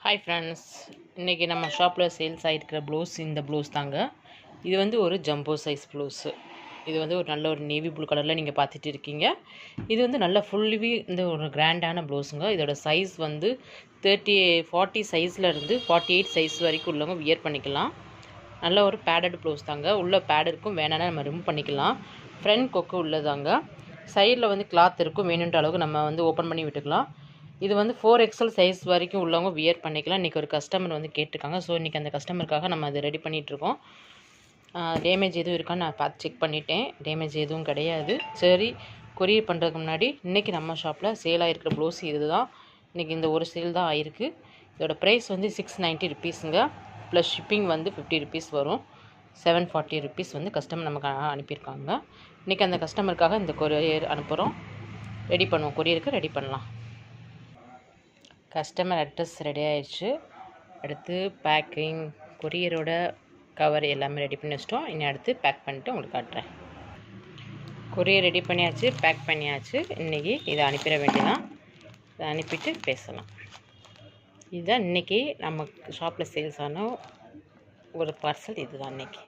Hi friends, இன்றைக்கி நம்ம ஷாப்பில் சேல்ஸ் ஆகிருக்கிற ப்ளவுஸ் இந்த ப்ளவுஸ் தாங்க. இது வந்து ஒரு ஜம்போ சைஸ் ப்ளவுஸு. இது வந்து ஒரு நல்ல ஒரு நேவி ப்ளூ கலரில் நீங்கள் பார்த்துட்டு இருக்கீங்க. இது வந்து நல்ல ஃபுல்வி இந்த ஒரு கிராண்டான ப்ளவுஸுங்க. இதோட சைஸ் வந்து 40 சைஸில் இருந்து 48 சைஸ் வரைக்கும் உள்ளவங்க வியர் பண்ணிக்கலாம். நல்ல ஒரு பேடட் ப்ளவுஸ் தாங்க. உள்ள பேட் இருக்கும், வேணான்னா நம்ம ரிமூவ் பண்ணிக்கலாம். ஃப்ரண்ட் கொக்கு உள்ளதாங்க. சைடில் வந்து கிளாத் இருக்கும், வேணுன்ற அளவுக்கு நம்ம வந்து ஓப்பன் பண்ணி விட்டுக்கலாம். இது வந்து 4XL சைஸ் வரைக்கும் உள்ளவங்க வியர் பண்ணிக்கலாம். இன்றைக்கி ஒரு கஸ்டமர் வந்து கேட்டிருக்காங்க. ஸோ இன்றைக்கி அந்த கஸ்டமருக்காக நம்ம அதை ரெடி பண்ணிகிட்ருக்கோம். டேமேஜ் எதுவும் இருக்கான்னு நான் பார்த்து செக் பண்ணிட்டேன். டேமேஜ் எதுவும் கிடையாது. சரி, கொரியர் பண்ணுறதுக்கு முன்னாடி இன்றைக்கி நம்ம ஷாப்பில் சேல் ஆகிருக்கிற ப்ளவுஸ் இது தான். இன்றைக்கி இந்த ஒரு சேல் தான் ஆகிருக்கு. இதோட ப்ரைஸ் வந்து 690 ருபீஸுங்க. ப்ளஸ் ஷிப்பிங் வந்து 50 ருபீஸ் வரும். 740 ருபீஸ் வந்து கஸ்டமர் நமக்கு அனுப்பியிருக்காங்க. இன்றைக்கி அந்த கஸ்டமருக்காக இந்த கொரியர் அனுப்புகிறோம். ரெடி பண்ணுவோம், கொரியருக்கு ரெடி பண்ணலாம். கஸ்டமர் அட்ரஸ் ரெடி ஆயிடுச்சு. அடுத்து பேக்கிங், கொரியரோட கவர் எல்லாமே ரெடி பண்ணி வச்சிட்டோம். இனி அடுத்து பேக் பண்ணிவிட்டு உங்களுக்கு காட்டுறேன். கொரியர் ரெடி பண்ணியாச்சு, பேக் பண்ணியாச்சு. இன்றைக்கி இதை அனுப்பிட வேண்டியதான். இதை அனுப்பிட்டு பேசலாம். இதுதான் இன்றைக்கி நம்ம ஷாப்பில் சேல்ஸ் ஆன ஒரு பார்சல். இதுதான் இன்றைக்கி.